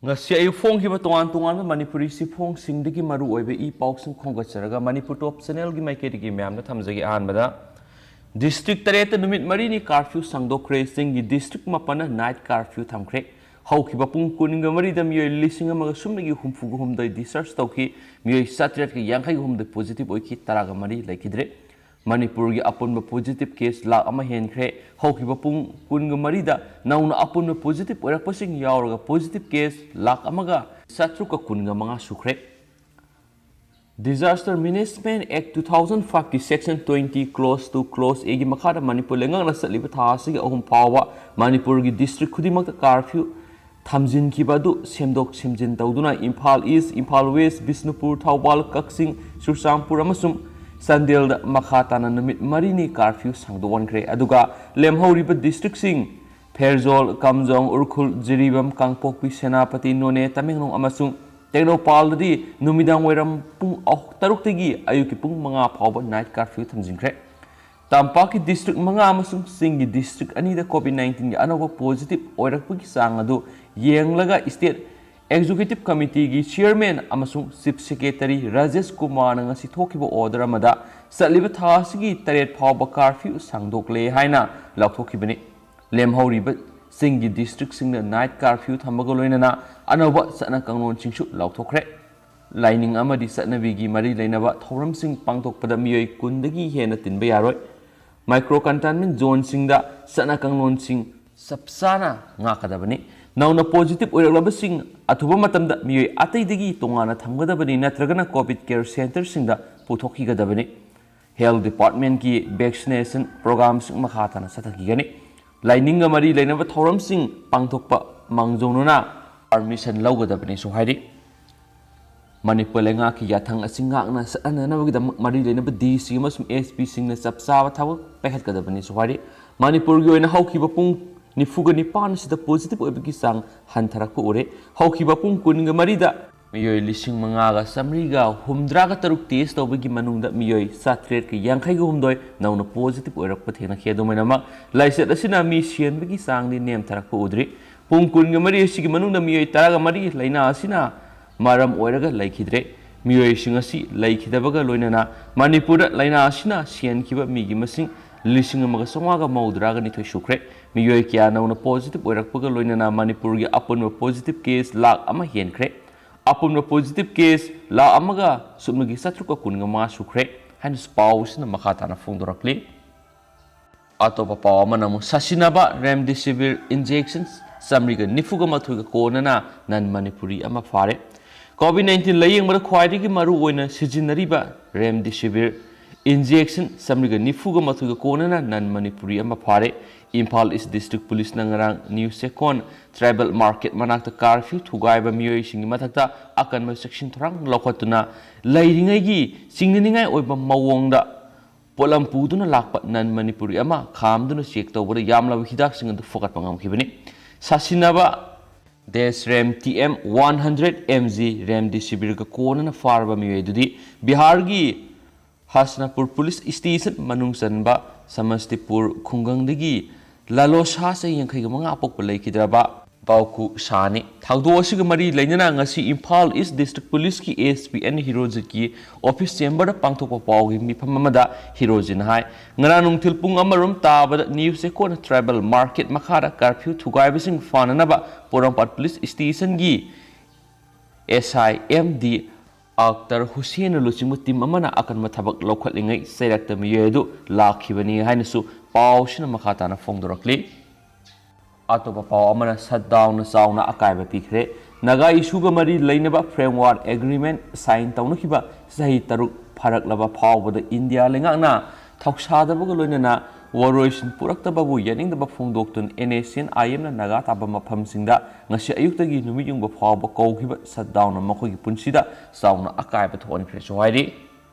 ngasi ayu phong ki ba tongan tongan manipuri si phong sing de ki maru oibe I pauk sing khonga charaga manipur top channel gi mai ke gi myam na thamjagi an bada district tare te numit mari ni curfew sangdo kre sing gi district mapana night curfew thamkre hau ki ba pung kun ga mari dam yoi lising ma sum gi humfu gu hum dai research tau ki myoi satret ki yang khai hum de positive oi ki taraga mari laikidre Manipur gi apun positive case la ama hen khre hau ki ba pung kun ga mari da nauna apun positive ora pasing yaur positive case la ama ga satru ka kun ga manga sukhre Disaster Management Act 2005 ki section 20 close to close egi makhada Manipur lengang na satliba tha asigi ahum pawa Manipur gi district khudimak curfew thamjin ki badu semdok semjin tawduna Imphal East Imphal West Bisnupur Thawbal Kaksing Sursampur amasum Sandel Makhatana numit marini curfew sangdowan kre aduga lemhoriba district sing Pherzol Kamjong Urkhul Jiribam Kangpokpi Senapati None Tamenglong amasung Technopal di numidang weram pung taruk tegi ayuki pung manga phawba night curfew thamjingkre Tampaki district manga amasung singi district ani da COVID-19 gi anoba positive oirakpagi sang adu yenglaga state Executive Committee gi Chairman amasung Chief Secretary Rajesh Kumar nga si thokiba order amada satliba thasigi taret phawba curfew sangdokle haina lauthokibani lemhoriba singi district singna night curfew thamaga loinana anoba satna kanglon singsu lauthokre lining amadi satnabi gi mari leinaba thoram sing pangtokpada miyoi kundagi hena tinba yaroi micro containment zone singda satna kanglon sing sapsana ngakadabani Nauna positive oirak sing athuba matamda miyoi ataidagi tongana thamgadabani natragana COVID care center singda puthokhigadabani health department ki vaccination programs makhatana sathakigani lining amari leinaba thoram sing pangthokpa mangjonuna permission lawgadabani so hairi Manipur lenga ki yathang asingak na sananabagi mari leinaba DC amasum SP singna sapsawa thaw pekhatgadabani so hairi Manipur gi oina haukiba pung Nifuga nipan sida positive oibagi sang hantarakpa ure haukiba pung kuninga marida miyoi lising mangaga samriga humdraga taruk test tawbagi manungda miyoi satret ki yangkhai ga humdoi nauna positive oirakpa thena khedomainama laiset asina mi sienbagi sang ni nem tarakpa udri pung kuninga mari asigi manungda miyoi taraga mari laina asina maram oiraga laikhidre miyoi singasi laikhidabaga loinana Manipura laina asina sienkiba migi masing Lising amaga songaga maudraga ni thoi sukre miyoi kya nauna positive oirakpaga loinana Manipur gi apunwa positive case lak ama henkre apunwa positive case la amaga sumnagi satruka kunga ma sukre han spouse na makhatana phongdorakli atopa paw amanamu sasinaba remdesivir injections samriga nifuga mathuga konana nan Manipuri ama fare COVID-19 layengmara khwaidigi maru oina sijinariba remdesivir Injection samriga nifuga mathuga konana nan Manipuri ama fare Imphal East District Police nangarang New Second Tribal Market manakta curfew thugaiba miyoi singi mathakta akanma section thrang lokhatuna lairingai gi singningai oiba mawongda polam puduna lakpa nan Manipuri ama khamduna check tawbada yamla hidak singa du fokat pangam khibani sasinaba Desrem TM 100 mg remdesivir ga konana farba miyoi dudi Bihar gi Hasnapur Police Station manung sanba Samastipur Khungangdagi Lalosha se yangkhai ga manga apok palai kidraba bauku sani thaudo asiga mari lainana ngasi Imphal East District Police ki SPN Hirojit ki office chamber da pangthokpa pawgi mifam amada Hirojin hai ngaranung thilpung amarum tabada New Second Tribal Market makhara curfew thugaibasing fananaba Porampat Police Station gi SIMD Actor Hussein Lucimu tim amana akan mathabak lokhalingai sairakta miyedu lakhibani hainasu pawsina makhatana phongdorakli atopa paw amana shutdown sauna akaiba pikre naga isuga mari lainaba framework agreement sign tawnakhiba sahi taruk pharaklaba phawbada India lengakna thauksadabaga loinana Waroisin puraktababu yaningdaba phongdoktun NACN IM na naga taba maphamsingda ngasi ayuktagi numiyungba phawba kawkhiba shutdown makhogi punsida sauna akaiba thonkhre sohairi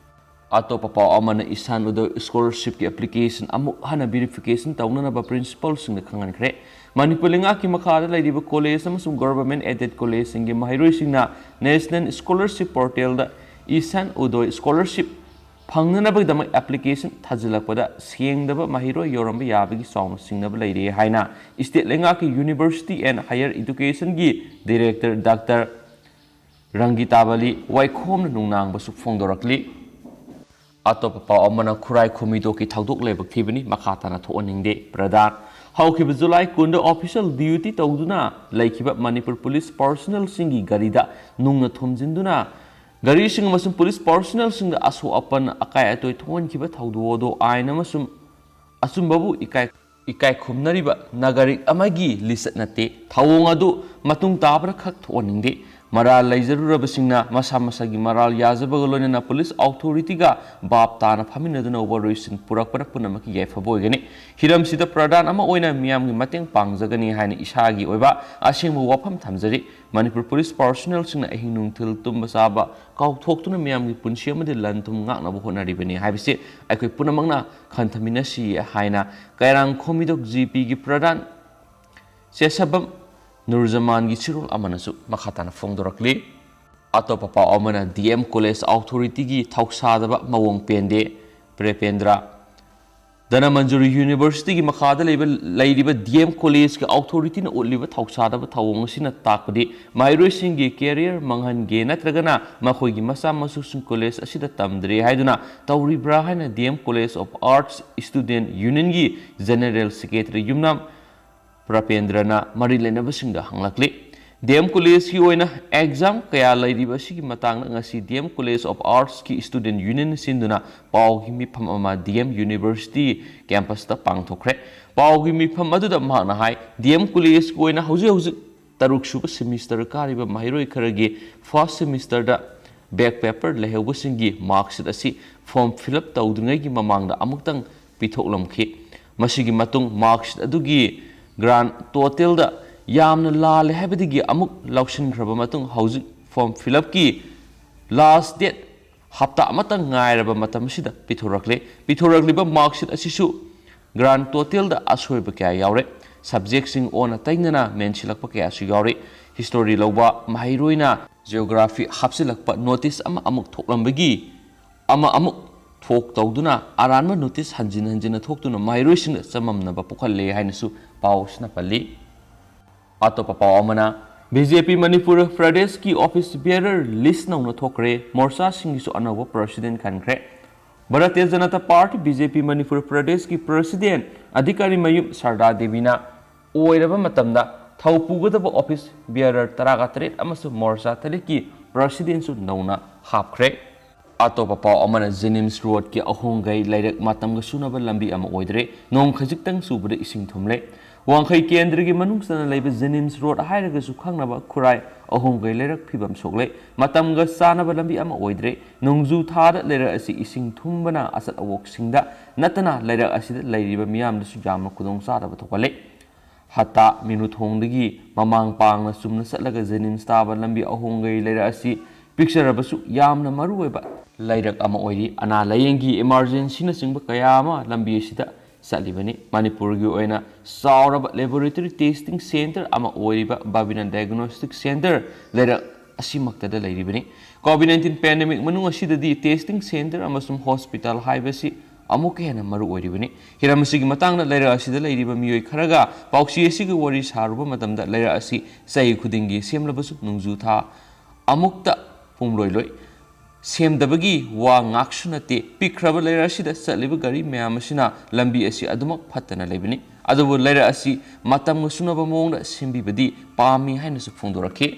atopa paw amana Isan Udoy scholarship ki application amu hana verification tawnanaba principal singna khangankhre Manipur lenga ki makhada laidiba college amasung government aided college singi mahairoi singna national scholarship portal da Isan Udoy scholarship ꯐꯪꯅꯅꯕꯒꯤꯗꯃꯛ application ꯊꯥꯖꯤꯜꯂꯛꯄꯗ ꯁꯦꯡꯗꯕ ꯃꯍꯩꯔꯣꯏ ꯌꯧꯔꯝꯕ ꯌꯥꯕꯒꯤ ꯆꯥꯎꯅ ꯆꯤꯡꯅꯕ ꯂꯩꯔꯦ ꯍꯥꯏꯅ state ꯂꯩꯉꯥꯛꯀꯤ ꯌꯨꯅꯤꯚꯔꯁꯤꯇꯤ ꯑꯦꯟ ꯍꯥꯌꯔ ꯏꯗꯨꯀꯦꯁꯟꯒꯤ ꯗꯤꯔꯦꯛꯇꯔ ꯗꯥꯛꯇꯔ ꯔꯪꯒꯤꯇꯥꯕꯂꯤ ꯋꯥꯏꯈꯣꯝꯅ ꯅꯨꯡꯅꯥꯡꯕꯁꯨ ꯐꯣꯡꯗꯣꯔꯛꯂꯤ꯫ ꯑꯇꯣꯞꯄ ꯄꯥꯎ ꯑꯃꯅ ꯈꯨꯔꯥꯏ ꯈꯨꯃꯤꯗꯣꯛꯀꯤ ꯊꯧꯗꯣꯛ ꯂꯥꯏꯕꯛ ꯊꯤꯕꯅꯤ ꯃꯈꯥ ꯇꯥꯅ ꯊꯣꯛꯍꯟꯅꯤꯡꯗꯦ ꯄ꯭ꯔꯙꯥꯟ ꯍꯧꯈꯤꯕ ꯖꯨꯂꯥꯏ 10ꯗ ꯑꯣꯐꯤꯁꯤꯌꯦꯜ ꯗ꯭ꯌꯨꯇꯤ ꯇꯧꯗꯨꯅ ꯂꯩꯈꯤꯕ ꯃꯅꯤꯄꯨꯔ ꯄꯨꯂꯤꯁ ꯄꯔꯁꯣꯅꯦꯜꯁꯤꯡꯒꯤ ꯒꯥꯔꯤꯗ ꯅꯨꯡꯅ ꯊꯣꯝꯖꯤꯟꯗꯨꯅ ꯒꯥꯔꯤꯁꯤꯡ ꯑꯃꯁꯨꯡ ꯄꯨꯂꯤꯁ ꯄꯔꯁꯣꯅꯦꯜꯁꯤꯡꯗ ꯑꯁꯣꯛ ꯑꯄꯟ ꯑꯀꯥꯏ ꯑꯇꯣꯏ ꯊꯣꯛꯍꯟꯈꯤꯕ ꯊꯧꯗꯣꯛ ꯑꯗꯨ ꯑꯥꯏꯟ ꯑꯃꯁꯨꯡ ꯑꯆꯨꯝꯕꯕꯨ ꯏꯀꯥꯏ ꯈꯨꯝꯅꯔꯤꯕ ꯅꯥꯒꯔꯤꯛ ꯑꯃꯒꯤ ꯂꯤꯆꯠ ꯅꯠꯇꯦ꯫ ꯊꯧꯑꯣꯡ ꯑꯗꯨ ꯃꯇꯨꯡ ꯇꯥꯕꯗ ꯈꯛ ꯊꯣꯛꯍꯟꯅꯤꯡꯗꯦ꯫ ꯃꯔꯥꯜ ꯂꯩꯖꯔꯨꯔꯕꯁꯤꯡꯅ ꯃꯁꯥ ꯃꯁꯥꯒꯤ ꯃꯔꯥꯜ ꯌꯥꯖꯕꯒ ꯂꯣꯏꯅꯅ ꯄꯨꯂꯤꯁ ꯑꯣꯊꯣꯔꯤꯇꯤꯒ ꯚꯥꯞ ꯇꯥꯅ ꯐꯝꯃꯤꯟꯅꯗꯨꯅ ꯋꯥꯔꯣꯏꯁꯤꯟ ꯄꯨꯔꯛꯄꯅ ꯄꯨꯝꯅꯃꯛꯀꯤ ꯌꯥꯏꯐꯕ ꯑꯣꯏꯒꯅꯤ꯫ ꯍꯤꯔꯝꯁꯤꯗ ꯄ꯭ꯔꯙꯥꯟ ꯑꯃ ꯑꯣꯏꯅ ꯃꯤꯌꯥꯝꯒꯤ ꯃꯇꯦꯡ ꯄꯥꯡꯖꯒꯅꯤ ꯍꯥꯏꯅ ꯏꯁꯥꯒꯤ ꯑꯣꯏꯕ ꯑꯁꯦꯡꯕ ꯋꯥꯐꯝ ꯊꯝꯖꯔꯤ꯫ ꯃꯅꯤꯄꯨꯔ ꯄꯨꯂꯤꯁ ꯄꯔꯁꯣꯅꯦꯜꯁꯤꯡꯅ ꯑꯍꯤꯡ ꯅꯨꯡꯊꯤꯜ ꯇꯨꯝꯕ ꯆꯥꯕ ꯀꯥꯎꯊꯣꯛꯇꯨꯅ ꯃꯤꯌꯥꯝꯒꯤ ꯄꯨꯟꯁꯤ ꯑꯃꯗꯤ ꯂꯟ ꯊꯨꯝ ꯉꯥꯛꯅꯕ ꯍꯣꯠꯅꯔꯤꯕꯅꯤ ꯍꯥꯏꯕꯁꯤ ꯑꯩꯈꯣꯏ ꯄꯨꯝꯅꯃꯛꯅ ꯈꯟꯊꯃꯤꯟꯅꯁꯤ ꯍꯥꯏꯅ ꯀꯩꯔꯥꯡ ꯈꯣꯝꯃꯤꯗꯣꯛ ꯖꯤꯄꯤꯒꯤ ꯄ꯭ꯔꯙꯥꯟ ꯆꯦꯁꯕꯝ ꯅꯨꯔꯖꯃꯥꯟꯒꯤ ꯆꯤꯔꯣꯜ ꯑꯃꯅꯁꯨ ꯃꯈꯥ ꯇꯥꯅ ꯐꯣꯡꯗꯣꯔꯛꯂꯤ꯫ ꯑꯇꯣꯞꯄ ꯄꯥꯎ ꯑꯃꯅ ꯗꯤꯑꯦꯝ ꯀꯣꯂꯦꯖ ꯑꯣꯊꯣꯔꯤꯇꯤꯒꯤ ꯊꯧꯁꯥꯗꯕ ꯃꯑꯣꯡ ꯄꯦꯟꯗꯦ ꯄ꯭ꯔꯦꯄꯦꯟꯗ꯭ꯔ ꯙꯅꯃꯟꯖꯨꯔꯤ ꯌꯨꯅꯤꯚꯔꯁꯤꯇꯤꯒꯤ ꯃꯈꯥꯗ ꯂꯩꯔꯤꯕ ꯗꯤꯑꯦꯝ ꯀꯣꯂꯦꯖꯀꯤ ꯑꯣꯊꯣꯔꯤꯇꯤꯅ ꯎꯠꯂꯤꯕ ꯊꯧꯁꯥꯗꯕ ꯊꯧꯑꯣꯡ ꯑꯁꯤꯅ ꯇꯥꯛꯄꯗꯤ ꯃꯍꯩꯔꯣꯏꯁꯤꯡꯒꯤ ꯀꯦꯔꯤꯌꯔ ꯃꯥꯡꯍꯟꯒꯦ ꯅꯠꯇ꯭ꯔꯒꯅ ꯃꯈꯣꯏꯒꯤ ꯃꯆꯥ ꯃꯁꯨꯁꯤꯡ ꯀꯣꯂꯦꯖ ꯑꯁꯤꯗ ꯇꯝꯗ꯭ꯔꯦ ꯍꯥꯏꯗꯨꯅ ꯇꯧꯔꯤꯕ꯭ꯔꯥ ꯍꯥꯏꯅ DM college of arts student ꯌꯨꯅꯤꯌꯟꯒꯤ ꯖꯦꯅꯔꯦꯜ ꯁꯦꯀ꯭ꯔꯦꯇꯔꯤ ꯌꯨꯝꯅꯥꯝ ꯄ꯭ꯔꯄꯦꯟꯗ꯭ꯔꯅ ꯃꯔꯤ ꯂꯩꯅꯕꯁꯤꯡꯗ ꯍꯪꯂꯛꯂꯤ꯫ ꯗꯤꯑꯦꯝ ꯀꯣꯂꯦꯖꯀꯤ ꯑꯣꯏꯅ ꯑꯦꯛꯖꯥꯝ ꯀꯌꯥ ꯂꯩꯔꯤꯕ ꯑꯁꯤꯒꯤ ꯃꯇꯥꯡꯗ ꯉꯁꯤ ꯗꯤꯑꯦꯝ ꯀꯣꯂꯦꯖ ꯑꯣꯐ ꯑꯥꯔꯠꯁꯀꯤ ꯁ꯭ꯇꯨꯗꯦꯟꯠ ꯌꯨꯅꯤꯌꯟ ꯁꯤꯟꯗꯨꯅ ꯄꯥꯎꯒꯤ ꯃꯤꯐꯝ ꯑꯃ ꯗꯤꯑꯦꯝ ꯌꯨꯅꯤꯚꯔꯁꯤꯇꯤ ꯀꯦꯝꯄꯁꯇ ꯄꯥꯡꯊꯣꯛꯈ꯭ꯔꯦ꯫ ꯄꯥꯎꯒꯤ ꯃꯤꯐꯝ ꯑꯗꯨꯗ ꯃꯍꯥꯛꯅ ꯍꯥꯏ ꯗꯤꯑꯦꯝ ꯀꯣꯂꯦꯖꯀꯤ ꯑꯣꯏꯅ ꯍꯧꯖꯤꯛ ꯇꯔꯨꯛ ꯁꯨꯕ ꯁꯦꯃꯤꯁꯇꯔ ꯀꯥꯔꯤꯕ ꯃꯍꯩꯔꯣꯏ ꯈꯔꯒꯤ ꯐꯥꯔꯁꯠ ꯁꯦꯃꯤꯁꯇꯔꯗ ꯕꯦꯛ ꯄꯦꯄꯔ ꯂꯩꯍꯧꯕꯁꯤꯡꯒꯤ ꯃꯥꯔꯛꯁꯤꯠ ꯑꯁꯤ ꯐꯣꯔꯝ ꯐꯤꯜ ꯑꯞ ꯇꯧꯗ꯭ꯔꯤꯉꯩꯒꯤ ꯃꯃꯥꯡꯗ ꯑꯃꯨꯛꯇꯪ ꯄꯤꯊꯣꯛꯂꯝꯈꯤ꯫ ꯃꯁꯤꯒꯤ ꯃꯇꯨꯡ ꯃꯥꯔꯛꯁꯤꯠ ꯑꯗꯨꯒꯤ ꯒ꯭ꯔꯥꯟ ꯇꯣꯇꯦꯜꯗ ꯌꯥꯝꯅ ꯂꯥꯜꯂꯦ ꯍꯥꯏꯕꯗꯒꯤ ꯑꯃꯨꯛ ꯂꯧꯁꯤꯟꯈ꯭ꯔꯕ ꯃꯇꯨꯡ ꯍꯧꯖꯤꯛ ꯐꯣꯔꯝ ꯐꯤꯜ ꯑꯞꯀꯤ ꯂꯥꯁꯠ ꯗꯦꯠ ꯍꯞꯇꯥ ꯑꯃꯇꯪ ꯉꯥꯏꯔꯕ ꯃꯇꯝ ꯑꯁꯤꯗ ꯄꯤꯊꯣꯔꯛꯂꯤꯕ ꯃꯥꯔꯛꯁꯤꯠ ꯑꯁꯤꯁꯨ ꯒ꯭ꯔꯥꯟ ꯇꯣꯇꯦꯜꯗ ꯑꯁꯣꯏꯕ ꯀꯌꯥ ꯌꯥꯎꯔꯦ꯫ ꯁꯕꯖꯦꯛꯁꯤꯡ ꯑꯣꯟꯅ ꯇꯩꯅꯅ ꯃꯦꯟꯁꯤꯜꯂꯛꯄ ꯀꯌꯥꯁꯨ ꯌꯥꯎꯔꯤ꯫ ꯍꯤꯁꯇꯣꯔꯤ ꯂꯧꯕ ꯃꯍꯩꯔꯣꯏꯅ ꯖꯤꯑꯣꯒ꯭ꯔꯥꯐꯤ ꯍꯥꯞꯆꯤꯜꯂꯛꯄ ꯅꯣꯇꯤꯁ ꯑꯃꯨꯛ ꯊꯣꯛꯂꯝꯕꯒꯤ ꯑꯃꯨꯛ ꯊꯣꯛ ꯇꯧꯗꯨꯅ ꯑꯔꯥꯟꯕ ꯅꯣꯇꯤꯁ ꯍꯟꯖꯤꯟꯅ ꯊꯣꯛꯇꯨꯅ ꯃꯍꯩꯔꯣꯏꯁꯤꯡꯗ ꯆꯃꯝꯅꯕ ꯄꯣꯛꯍꯜꯂꯦ ꯍꯥꯏꯅꯁꯨ ꯄꯥꯎ ꯑꯁꯤꯅ ꯄꯜꯂꯤ꯫ ꯑꯇꯣꯞꯄ ꯄꯥꯎ ꯑꯃꯅ ꯕꯤꯖꯦꯄꯤ ꯃꯅꯤꯄꯨꯔ ꯄ꯭ꯔꯗꯦꯁꯀꯤ ꯑꯣꯐꯤꯁ ꯕꯤꯌꯔꯔ ꯂꯤꯁ ꯅꯧꯅ ꯊꯣꯛꯈ꯭ꯔꯦ ꯃꯣꯔꯆꯥꯁꯤꯡꯒꯤꯁꯨ ꯑꯅꯧꯕ ꯄ꯭ꯔꯁꯤꯗꯦꯟꯠ ꯈꯟꯈ꯭ꯔꯦ꯫ ꯚꯥꯔꯇꯤꯌꯥ ꯖꯅꯇꯥ ꯄꯥꯔꯇꯤ ꯕꯤꯖꯦꯄꯤ ꯃꯅꯤꯄꯨꯔ ꯄ꯭ꯔꯗꯦꯁꯀꯤ ꯄ꯭ꯔꯁꯤꯗꯦꯟꯠ ꯑꯙꯤꯀꯥꯔꯤ ꯃꯌꯨꯝ ꯁꯔꯗꯥ ꯗꯦꯕꯤꯅ ꯑꯣꯏꯔꯕ ꯃꯇꯝꯗ ꯊꯧ ꯄꯨꯒꯗꯕ ꯑꯣꯐꯤꯁ ꯕꯤꯌꯔꯔ 13 ꯑꯃꯁꯨꯡ ꯃꯣꯔꯆꯥ 3ꯀꯤ ꯄ꯭ꯔꯁꯤꯗꯦꯟꯠꯁꯨ ꯅꯧꯅ ꯍꯥꯞꯈ꯭ꯔꯦ꯫ ꯑꯇꯣꯞꯄ ꯄꯥꯎ ꯑꯃꯅ ꯖꯦꯅꯤꯝꯁ ꯔꯣꯗꯀꯤ ꯑꯍꯣꯡꯒꯩ ꯂꯩꯔꯛ ꯃꯇꯝꯒ ꯆꯨꯅꯕ ꯂꯝꯕꯤ ꯑꯃ ꯑꯣꯏꯗ꯭ꯔꯦ ꯅꯣꯡ ꯈꯖꯤꯛꯇꯪ ꯆꯨꯕꯗ ꯏꯁꯤꯡ ꯊꯨꯝꯂꯦ꯫ ꯋꯥꯡꯈꯩ ꯀꯦꯟꯗ꯭ꯔꯒꯤ ꯃꯅꯨꯡ ꯆꯟꯅ ꯂꯩꯕ ꯖꯦꯅꯤꯝꯁ ꯔꯣꯗ ꯍꯥꯏꯔꯒꯁꯨ ꯈꯪꯅꯕ ꯈꯨꯔꯥꯏ ꯑꯍꯣꯡꯒꯩ ꯂꯩꯔꯛ ꯐꯤꯕꯝ ꯁꯣꯛꯂꯦ ꯃꯇꯝꯒ ꯆꯥꯅꯕ ꯂꯝꯕꯤ ꯑꯃ ꯑꯣꯏꯗ꯭ꯔꯦ꯫ ꯅꯣꯡꯖꯨ ꯊꯥꯗ ꯂꯩꯔꯛ ꯑꯁꯤ ꯏꯁꯤꯡ ꯊꯨꯝꯕꯅ ꯑꯆꯠ ꯑꯋꯣꯛꯁꯤꯡꯗ ꯅꯠꯇꯅ ꯂꯩꯔꯛ ꯑꯁꯤꯗ ꯂꯩꯔꯤꯕ ꯃꯤꯌꯥꯝꯗꯁꯨ ꯌꯥꯝꯅ ꯈꯨꯗꯣꯡꯆꯥꯗꯕ ꯊꯣꯛꯍꯜꯂꯦ꯫ ꯍꯠꯇꯥ ꯃꯤꯅꯨꯊꯣꯡꯗꯒꯤ ꯃꯃꯥꯡ ꯄꯥꯡꯅ ꯆꯨꯝꯅ ꯆꯠꯂꯒ ꯖꯦꯅꯤꯝꯁ ꯇꯥꯕ ꯂꯝꯕꯤ ꯑꯍꯣꯡꯒꯩ ꯂꯩꯔꯛ ꯑꯁꯤ ꯄꯤꯛꯆꯔꯕꯁꯨ ꯌꯥꯝꯅ ꯃꯔꯨꯑꯣꯏꯕ ꯂꯩꯔꯛ ꯑꯃ ꯑꯣꯏꯔꯤ꯫ ꯑꯅꯥ ꯂꯥꯌꯦꯡꯒꯤ ꯏꯃꯥꯔꯖꯦꯟꯁꯤꯅꯆꯤꯡꯕ ꯀꯌꯥ ꯑꯃ ꯂꯝꯕꯤ ꯑꯁꯤꯗ ꯆꯠꯂꯤꯕꯅꯤ꯫ ꯃꯅꯤꯄꯨꯔꯒꯤ ꯑꯣꯏꯅ ꯆꯥꯎꯔꯕ ꯂꯦꯕꯣꯔꯦꯇꯔꯤ ꯇꯦꯁꯇꯤꯡ ꯁꯦꯟꯇꯔ ꯑꯃ ꯑꯣꯏꯔꯤꯕ ꯕꯥꯕꯤꯅꯥ ꯗꯥꯏꯒꯅꯣꯁꯇꯤꯛ ꯁꯦꯟꯇꯔ ꯂꯩꯔꯛ ꯑꯁꯤꯃꯛꯇꯗ ꯂꯩꯔꯤꯕꯅꯤ꯫ ꯀꯣꯚꯤꯗ-19 ꯄꯦꯟꯗꯦꯃꯤꯛ ꯃꯅꯨꯡ ꯑꯁꯤꯗꯗꯤ ꯇꯦꯁꯇꯤꯡ ꯁꯦꯟꯇꯔ ꯑꯃꯁꯨꯡ ꯍꯣꯁꯄꯤꯇꯥꯜ ꯍꯥꯏꯕꯁꯤ ꯑꯃꯨꯛꯀ ꯍꯦꯟꯅ ꯃꯔꯨ ꯑꯣꯏꯔꯤꯕꯅꯤ꯫ ꯍꯤꯔꯝ ꯑꯁꯤꯒꯤ ꯃꯇꯥꯡꯗ ꯂꯩꯔꯛ ꯑꯁꯤꯗ ꯂꯩꯔꯤꯕ ꯃꯤꯑꯣꯏ ꯈꯔꯒ ꯄꯥꯎꯆꯦ ꯑꯁꯤꯒ ꯋꯥꯔꯤ ꯁꯥꯔꯨꯕ ꯃꯇꯝꯗ ꯂꯩꯔꯛ ꯑꯁꯤ ꯆꯍꯤ ꯈꯨꯗꯤꯡꯒꯤ ꯁꯦꯝꯂꯕꯁꯨ ꯅꯣꯡꯖꯨ ꯊꯥ ꯑꯃꯨꯛꯇ ꯄꯨꯡꯂꯣꯏ ꯁꯦꯝꯗꯕꯒꯤ ꯋꯥ ꯉꯥꯛꯁꯨ ꯅꯠꯇꯦ꯫ ꯄꯤꯛꯈ꯭ꯔꯕ ꯂꯩꯔꯛ ꯑꯁꯤꯗ ꯆꯠꯂꯤꯕ ꯒꯥꯔꯤ ꯃꯌꯥꯝ ꯑꯁꯤꯅ ꯂꯝꯕꯤ ꯑꯁꯤ ꯑꯗꯨꯃꯛ ꯐꯠꯇꯅ ꯂꯩꯕꯅꯤ꯫ ꯑꯗꯨꯕꯨ ꯂꯩꯔꯛ ꯑꯁꯤ ꯃꯇꯝꯒ ꯆꯨꯅꯕ ꯃꯑꯣꯡꯗ ꯁꯦꯝꯕꯤꯕꯗꯤ ꯄꯥꯝꯃꯤ ꯍꯥꯏꯅꯁꯨ ꯐꯣꯡꯗꯣꯔꯛꯈꯤ꯫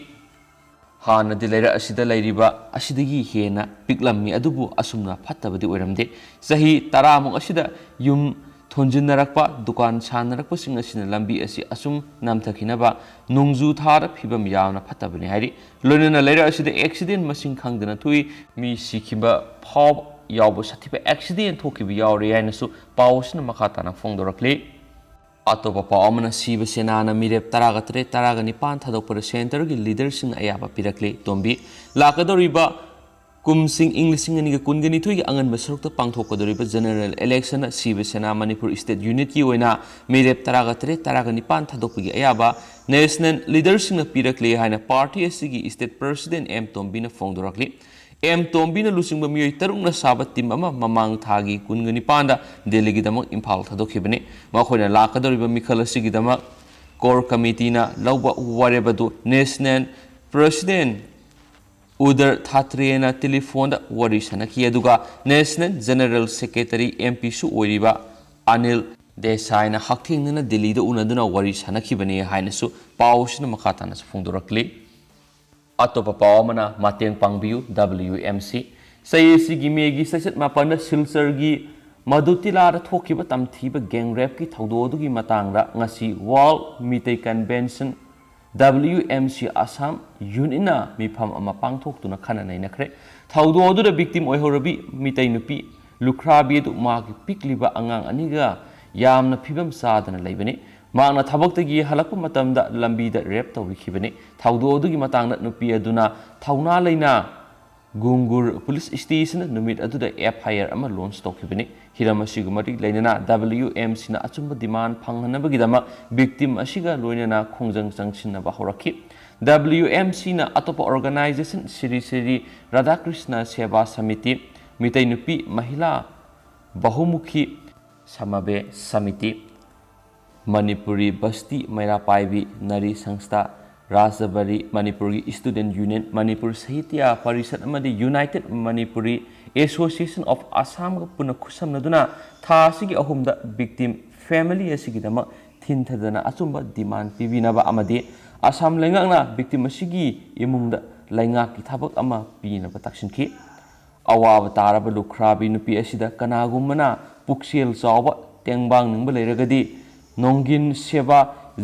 ꯍꯥꯟꯅꯗꯤ ꯂꯩꯔꯛ ꯑꯁꯤꯗ ꯂꯩꯔꯤꯕ ꯑꯁꯤꯗꯒꯤ ꯍꯦꯟꯅ ꯄꯤꯛꯂꯝꯃꯤ ꯑꯗꯨꯕꯨ ꯑꯁꯨꯝꯅ ꯐꯠꯇꯕꯗꯤ ꯑꯣꯏꯔꯝꯗꯦ꯫ ꯆꯍꯤ 10 ꯑꯁꯤꯗ ꯌꯨꯝ ꯊꯣꯟꯖꯤꯟꯅꯔꯛꯄ ꯗꯨꯀꯥꯟ ꯁꯥꯟꯅꯔꯛꯄꯁꯤꯡ ꯑꯁꯤꯅ ꯂꯝꯕꯤ ꯑꯁꯤ ꯑꯁꯨꯝ ꯅꯝꯊꯈꯤꯅꯕ ꯅꯣꯡꯖꯨ ꯊꯥꯗ ꯐꯤꯕꯝ ꯌꯥꯝꯅ ꯐꯠꯇꯕꯅꯤ ꯍꯥꯏꯔꯤ꯫ ꯂꯣꯏꯅꯅ ꯂꯩꯔꯛ ꯑꯁꯤꯗ ꯑꯦꯛꯁꯤꯗꯦꯟꯠ ꯃꯁꯤꯡ ꯈꯪꯗꯅ ꯊꯣꯛꯏ ꯃꯤ ꯁꯤꯈꯤꯕ ꯐꯥꯎꯕ ꯌꯥꯎꯕ ꯁꯥꯊꯤꯕ ꯑꯦꯛꯁꯤꯗꯦꯟꯠ ꯊꯣꯛꯈꯤꯕ ꯌꯥꯎꯔꯦ ꯍꯥꯏꯅꯁꯨ ꯄꯥꯎ ꯑꯁꯤꯅ ꯃꯈꯥ ꯇꯥꯅ ꯐꯣꯡꯗꯣꯔꯛꯂꯤ꯫ ꯑꯇꯣꯞꯄ ꯄꯥꯎ ꯑꯃꯅ ꯁꯤꯕ ꯁꯦꯅꯥꯅ ꯃꯤꯔꯦꯞ 13-19 ꯊꯥꯗꯣꯛꯄꯗ ꯁꯦꯟꯇꯔꯒꯤ ꯂꯤꯗꯔꯁꯤꯡꯅ ꯑꯌꯥꯕ ꯄꯤꯔꯛꯂꯤ꯫ ꯇꯣꯝꯕꯤ ꯂꯥꯛꯀꯗꯧꯔꯤꯕ ꯀꯨꯝꯁꯤꯡ ꯏꯪ 2022ꯒꯤ ꯑꯉꯟꯕ ꯁꯔꯨꯛꯇ ꯄꯥꯡꯊꯣꯛꯀꯗꯧꯔꯤꯕ ꯖꯦꯅꯔꯦꯜ ꯏꯂꯦꯛꯁꯟꯗ ꯁꯤꯕ ꯁꯦꯅꯥ ꯃꯅꯤꯄꯨꯔ ꯁ꯭ꯇꯦꯠ ꯌꯨꯅꯤꯠꯀꯤ ꯑꯣꯏꯅ ꯃꯤꯔꯦꯞ 13-19 ꯊꯥꯗꯣꯛꯄꯒꯤ ꯑꯌꯥꯕ ꯅꯦꯁꯅꯦꯜ ꯂꯤꯗꯔꯁꯤꯡꯅ ꯄꯤꯔꯛꯂꯤ ꯍꯥꯏꯅ ꯄꯥꯔꯇꯤ ꯑꯁꯤꯒꯤ ꯁ꯭ꯇꯦꯠ ꯄ꯭ꯔꯁꯤꯗꯦꯟꯠ ꯑꯦꯝ ꯇꯣꯝꯕꯤꯅ ꯐꯣꯡꯗꯣꯔꯛꯂꯤ꯫ एम तोम्बीना लुसिंग मियोई तरुंगना साबा टीम अमा ममांग थागी कुनगनि पांदा दिल्ली गिदमक इम्फाल थादोखिबने मखोइना लाकदोरिबा मिखल असिगिदमक कोर कमिटीना लौबा वारेबदु नेशनल प्रेसिडेंट उदर थात्रेना टेलीफोन वरी सनकी अदुगा नेशनल जनरल सेक्रेटरी एमपी सु ओइरिबा अनिल देसाईना हक्थिंगना दिल्लीदा उनदुना वरी सनखिबने हाइनसु पाउसना मखाताना फोंदोरक्ली अतोप पावमना मातेंग पांगबियु WMC सयेसी गी मेगी ससत मापन सिलसरगी मधुतिलार थोखिबा तमथीबा गैंग रेप की थौदोदुगी मतांगदा ngasi वर्ल्ड मितै कन्वेंशन WMC Assam यूनिना मिफम अमा पांगथोक्तुना खनानैनखरे थौदोदुदा विक्टिम ओइहोरबी मितै नुपी लुखराबी दु मागी पिकलिबा अंगांग अनिगा यामना फिबम सादना लैबने मांगना थबक्तगी हलकपा मतमदा लंबीदा रेप तौरिखिबने थौदोदुगी मतांगदा नुपी अदुना थौना लैना गुंगुर पुलिस स्टेशन नुमित अदुदा FIR अमा लॉन्च तौखिबने हिरम असिगुमरि लैनना WMC ना अचुंब डिमांड फंगहनबगिदमा विक्टिम असिगा लोइनना खोंजंग चंगसिनबा हौरखि WMC ना अतोप ऑर्गेनाइजेशन श्री श्री राधाकृष्ण सेवा समिति मितै नुपी महिला बहुमुखी समबे समिति मणिपुरी बस्ती मैरापाइबी नरी संस्था राजबरी मणिपुरी स्टूडेंट यूनियन मणिपुर साहित्य परिषद अमदी united Manipuri association of Assam पुनः खुसमनदुना थासिगी अहुमदा विक्टिम फैमिली असिगिदमा थिनथदना अचुंबा डिमांड पिबिनबा अमदी असम लेंगांगना विक्टिम असिगी इमुंगदा लैंगाकी थबक अमा पिनबा तक्सिनखि अवाब तारबा लुखराबी नुपी असिदा कनागुमना पुक्सेल चावबा टेंगबांग नंगबा लेरगदी नोंगिन सेवा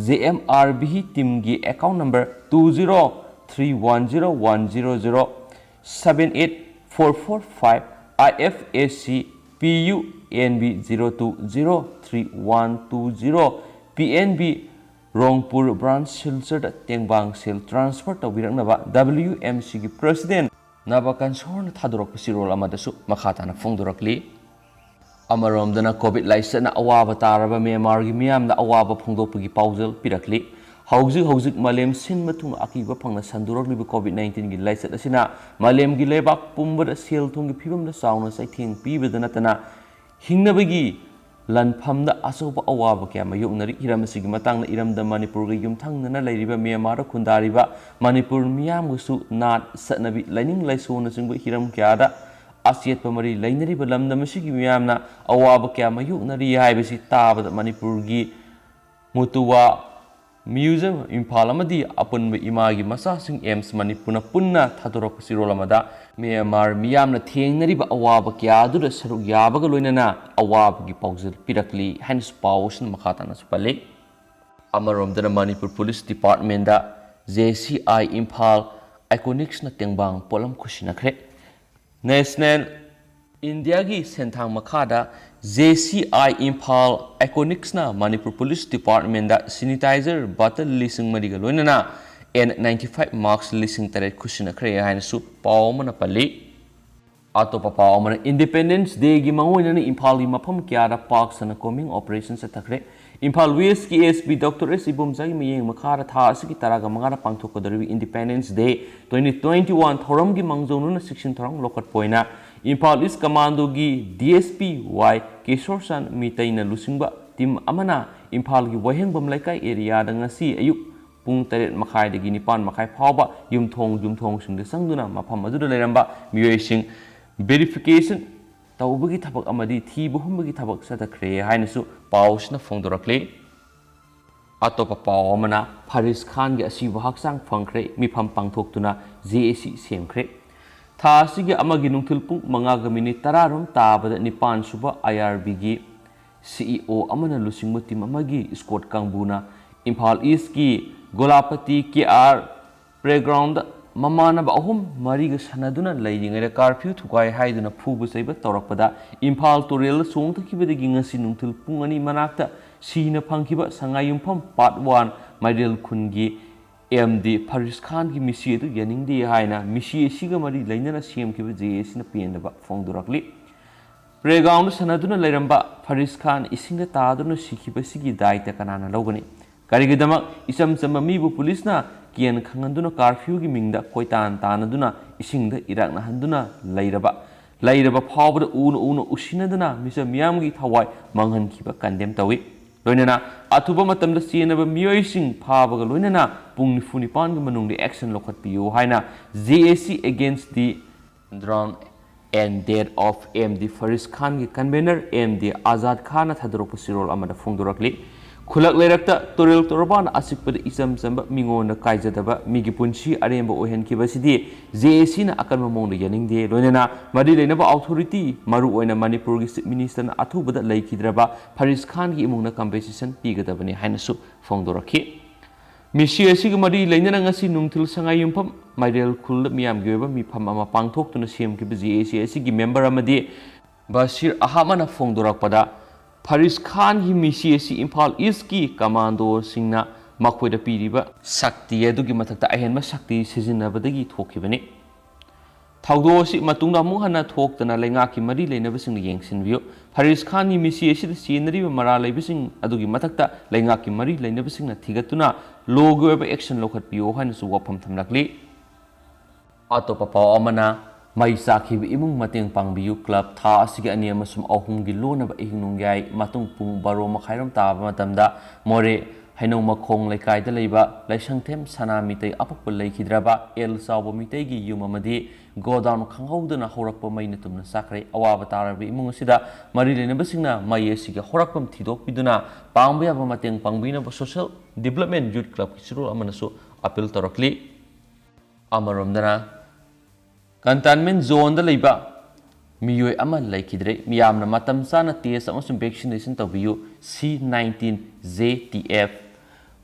JMRB टीम की account number 2031101078445 IFSC PUNB 0203120 PNB Rongpur branch Silchar टेंगबांग सेल ट्रांसफर तौबिरनबा WMC की प्रेसिडेंट नबा कंसोर्न थादोरक सिरोल अमदसु मखाताना फोंदोरकली अमरोमदना कोविड लाइसना अवाब तारबा म्यांमार की मियामना अवाब फोंदोकपगी पाउजल पिरकली हौजिक मलेम सिनमथुंग अकीबा फंगना संदुरकलिबा COVID-19 की लाइसत असिना मलेम की लेबाक पुंबदा सेल थुंगी फिबमदा साउना साइथेंग पिबदा नतना हिंगनबगी लनफमदा अचौबा अवाब क्या मायोक्नरी हिरमसिगी मतंगना इरमदा मणिपुर गी युमथंगना लैरिबा म्यांमार खुंदारिबा मणिपुर मियामगसु नाट सतनबी लाइनिंग लाइसोना चिंगबा हिरम क्यादा अचेत मरी लेनरीब लमदमसिगी मियामना अवाब क्या मायोक्नरी हाइबसि ताबदा मणिपुर की मुतुवा म्यूजियम इम्फाल अमदी अपुनब इमागी मसासिंग एम्स मणिपुर पुन्ना थादोरक सिरोलमदा म्यांमार मियामना थेंगनरीब अवाब क्या दुर सरुक याबग लोइनना अवाब की पाउजल पिरकली हैंस पाउसन मखाताना सुपले अमरोमदना मणिपुर पुलिस डिपार्टमेंट दा JCI इम्फाल आइकोनिक्स न टेंगबांग पोलम खुशिनखरे नेशनल इंडिया की सेंथांग मखादा JCI इम्फाल आइकोनिक्स ना मणिपुर पुलिस डिपार्टमेंट दा सैनिटाइजर बॉटल लिसिंग मरिगा लोइनना N95 मार्क्स लिसिंग तरे खुशिनखरे हाइनसु पावमना पल्ली अतोप पावमना इंडिपेंडेंस डे की मंगोइनना इम्फाल की मफम क्यादा पार्क सन कोमिंग ऑपरेशन से तखरे इम्फाल वेस्ट की SP डॉक्टर S इबुमजाई मयेंग मखारा था असकी तरागा मंगारा पांगथोकदरिबी इंडिपेंडेंस डे 2021 थौरम की मंगजौनुना सिक्सन थौरम लोकट पोइना इम्फाल ईस्ट कमांडो की DSP Y केशोरसन मितैना लुसिंगबा टीम अमना इम्फाल की वहेंगबम लैकाई एरिया दंगसी अयुक पुंग 8 मखाइदगी 9 मखाइ फावबा युमथोंग सिंगदे संगदुना मफम अदुदा लेरंबा मियोइसिंग वेरिफिकेशन तौबगी थबक अमदी थीब हुंबगी थबक सतखरे हाइनसु पाउसना फोंदोरकले अतोप पाव अमना फरिस खान के असीब हक्सांग फंखरे मिफम पांगथोक्तुना JAC सेमखरे थासिगे अमगी नुंथिल पुंग 5 मिनिट 10 रोम ताबदा 9 सुबा IRB की CEO अमना लुसिंग टीम अमगी स्क्वाड कांगबुना इम्फाल ईस्ट की गोलापति KR प्लेग्राउंड ममानब अहुम मरीग सनदुना लैरिङैदा कर्फ्यू थुगाय हाइदुना फुबु सैबा तौरकपदा इम्फाल तोरेल सोंथखिबदगी ngasi नुंथिल पुंग अनि मनाक्ता सीना फंखिबा संगायुमफम पार्ट 1 माइरेल खुनगी MD फरिस खान की मिसी अदु यनिंगदे हाइना मिसी एसिगा मरी लैनना सेमखिबा JAC ना पेनदबा फोंदुरकली प्लेग्राउंड सनदुना लैरंबा फरिस खान इसिंगदा तादुना सिखिबसिगी दायित्व कनाना लौगनी करिगिदमक इसम चम मीबु पुलिसना kian khanganduna curfew gi mingda koitan tanaduna isingda irakna handuna lairaba phawbada una usinaduna misa miyam gi thawai manghan khiba condemn tawi loinana athuba matamda chenaba miyoising phabaga loinana pung 9 gi manungdi action lokhat piyo haina JAC against the drown and death of MD Faris Khan ki convener MD Azad Khan thadrok sirol amada phongdorakli khulak lerakta toril torban asikpad isam samba mingona kaijadaba migi punchi aremba ohen ki basidi JAC na akan mong yaning de loinana mari leinaba authority maru oina Manipur gi chief minister na athubada leikidraba Faris Khan gi imungna compensation pigadabani hainasu phongdorakhi misi asig mari lainana ngasi nungthil sangai yumpham mairel khul miyam gyoba mi pham ama pangthok tuna sem ki JAC asigi member amadi Basir Ahamana phongdorakpada Faris Khan hi misi asi Imphal East ki commando singna makhoida piriba sakti adugi mathakta ahenma sakti sizinabadagi thokibani thawdo si matungda mu hana thoktana lenga ki mari leinabasing yengsinbiyo Faris Khan hi misi asi chenari mara leibising adugi mathakta lenga ki mari leinabasing na thigatuna logo eba action lokhatpiyo hana su wapam thamlakli atopa paw amana mai sakhibi imung mateng pangbiyu club tha asigi ani amasum ahum gi lonaba ihnungyai matung pung baro makhairam taba matamda more hainau makhong laikai da leiba laisangthem sanamitai apakpa leikidraba el sawo mitai gi yum amadi godown khanghaudana horakpa maina tumna sakrai awaba tarabi imung asida mari lenabasingna mai asiga horakpam thidok piduna pangba ba mateng pangbina social development youth club ki sirol amanasu appeal torakli amaromdana Cantonment zone da leiba miyoi ama laikidre miyamna matam sana test amasum vaccination tabiyu C19 ZTF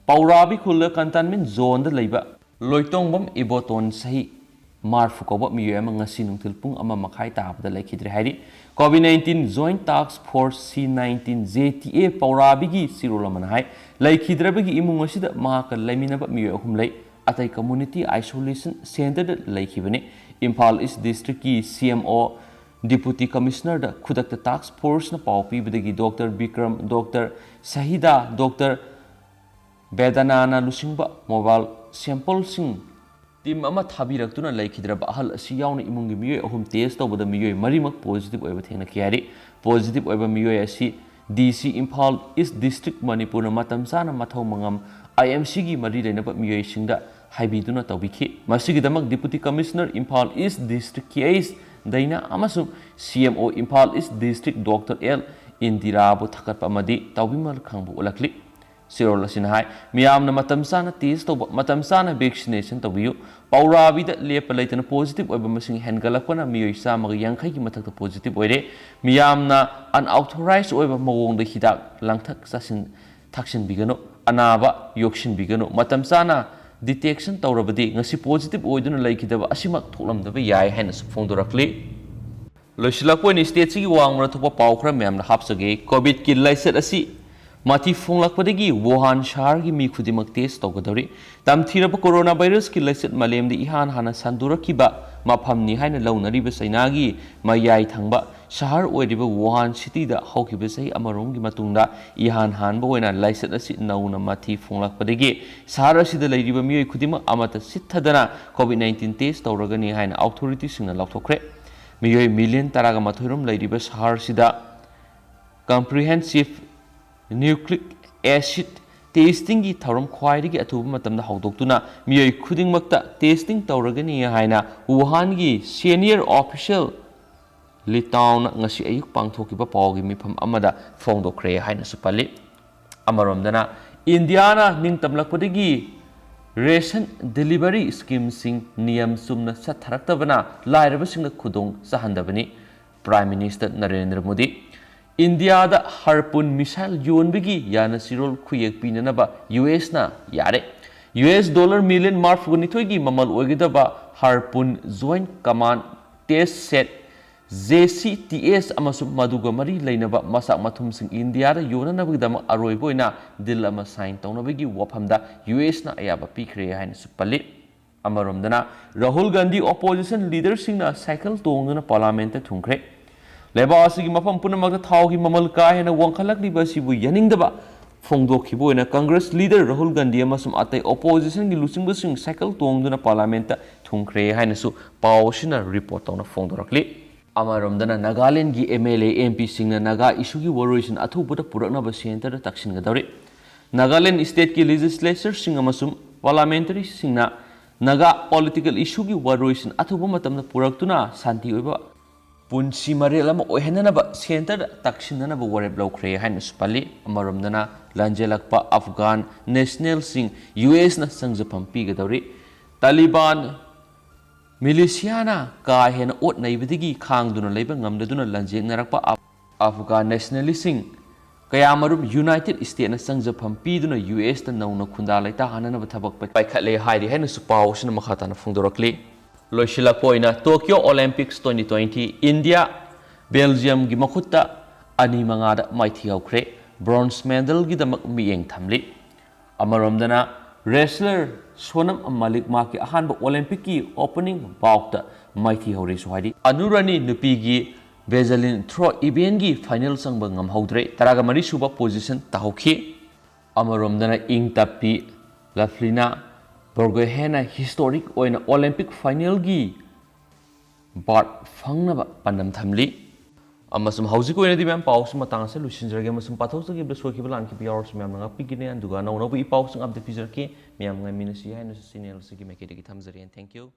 Paurabi khula cantonment zone da leiba loitongbam iboton sahi marfu koba miyoi ama ngasi nungthil pung ama makhai tabda laikidre hairi COVID-19 Joint Task Force C19 ZTA Paurabi gi sirolamana hai laikhidrabagi imung asida mahaka laiminaba miyoi ahum lai atai community isolation center da laikibani Imphal East District ki CMO Deputy Commissioner da Khudakta Task Force na pau pibadagi Dr. Bikram, Dr. Sahida, Dr. Bedanana lusingba mobile sample sing team ama thabiraktuna laikhidraba ahal asi yauna imungi miyoi ahum test tawbada miyoi marimak positive oiba thengna khiyari positive oiba miyoi asi DC Imphal East District Manipur na matam sana mathau mangam IMC gi mari leinaba miyoi singda haibiduna tawbikhi masigidamak Deputy Commissioner Imphal East District case daina amasung CMO Imphal East District Dr. L Indira bu thakat amadi tawbimal khangbu ulakli sirol asina hai miyamna matam sana test tawba matam sana vaccination tawiyu Paurabi da lepa leitana positive oiba masing hengalakwana miyoi samag yangkhai ki mathakta positive oire miyamna unauthorized oiba mawong da hidak langthak sasin thaksin bigano anaba yokshin bigano matam sana detection tawrabadi ngasi positive oiduna laikidaba asimak tholamdaba yai haina phongdorakli loisilakponi state sigi wangmra thopa pawkhra memna hapsage covid ki laiset asi mati phonglakpadagi Wuhan shahar gi mi khudimak test tawgadori tamthiraba coronavirus ki laiset malemdi ihan hana sandurakiba maphamni haina launariba sainagi mayai thangba shahar oiriba Wuhan city da haukiba sei amarom gi matungda ihan hanba oina laiset asi nauna mati phonglakpadagi shahar asida leiriba miyoi khudima amata sithadana COVID-19 test tawragani haina authority singna lauthokre miyoi million taraga mathoirom leiriba shahar sida comprehensive nucleic acid testing gi thorom khwairi gi athuba matamda hawdoktuna miyoi khudingmakta testing tawragani haina Wuhan gi senior official Litaun ngasi ayuk pangthokiba pawgi mifam amada phongdokre haina supali amaromdana Indiana ningtamlakpadagi ration delivery scheme sing niyam sumna satharaktabana lairabasingna khudong sahandabani Prime Minister Narendra Modi India da Harpoon missile yonbigi yana sirol khuyek pinanaba US na yare US dollar million mark gunithoigi mamal oigidaba Harpoon Joint Command Test Set JCTS amasum maduga mari leinaba masak mathum sing India da yonanabigidama aroiboina dil ama sign tawnabigi waphamda US na ayaba pikre haina supali amaromdana Rahul Gandhi opposition leader singna cycle tongduna parliament ta thungkre leba asigi mafam punamakta thawgi mamal ka hena wangkhalak liba sibu yaningdaba फोंदोखिबो ओइना Congress leader Rahul Gandhi अमसुम अतै opposition की लुचिंगबसिंग cycle तोंगदुना parliament थुंख्रे हाइनसु पावसिना रिपोर्ट तौना फोंदोरकली अमरोमदना नागालैंड की MLA MP Singh Naga issue की वरोइसन अथुबदा पुरकनब सेंटर तक्सिनगदौरी नागालैंड स्टेट की लेजिस्लेचर सिंह अमसुम पार्लियामेंटरी सिंहना नागा पॉलिटिकल इशू की वरोइसन अथुब मतमदा पुरक्तुना शांति ओइबा पुंसी मरेल अमा ओहननब सेंटर तक्सिननब वरेब लौख्रे हाइनसु पल्ली अमरोमदना लांजेलकपा अफगान नेशनल सिंह यूएस न संजफम पीगदौरी तालिबान मिलिशियाना का हेन ओट नैबदगी खांगदुना लेबा ngamdaduna lanjengnarakpa अफगान नेशनलिस्टिंग कयामरुम यूनाइटेड स्टेट न संजफम पीदुना यूएस ता नौना खुंदा लेता हाननब थबक पाइखले हाइरि हैन सुपावसन मखाताना फोंदोरकली लोइसिलकपोइना टोक्यो ओलंपिक्स 2020 इंडिया बेल्जियम की मखुत्ता अनि मंगादा माइथि हौख्रे ब्रोंज मेडल की दमक मियेंग थमली अमरोमदना रेसलर सोनम मलिक मा की अहानब ओलंपिक की ओपनिंग बाउट माइथि हौरे सुहाइदि अनुरानी नुपी की बेजलिन थ्रो इवेंट की फाइनल संग ngamhौद्रे तरागा मरी सुबा पोजीशन ताहौखी अमरोमदना इंग तपी लफ्लिना बर्गोहेना हिस्टोरिक ओइना ओलंपिक फाइनल की बार्ट फंगनब पन्नम थमली अमसुम हौजिक ओइना दि मैम पाउस मतंग से लुसिनजरगे अमसुम पाथौसगे बेसोखिबा लानखि बियावर्स मैम नंगा पिगिने अन्दुगा नौनबु इ पाउस अपडेट पिजरके मैम ngai मिनसि हाइनस चैनल सिगी मेकेदि थमजरी एंड थैंक यू।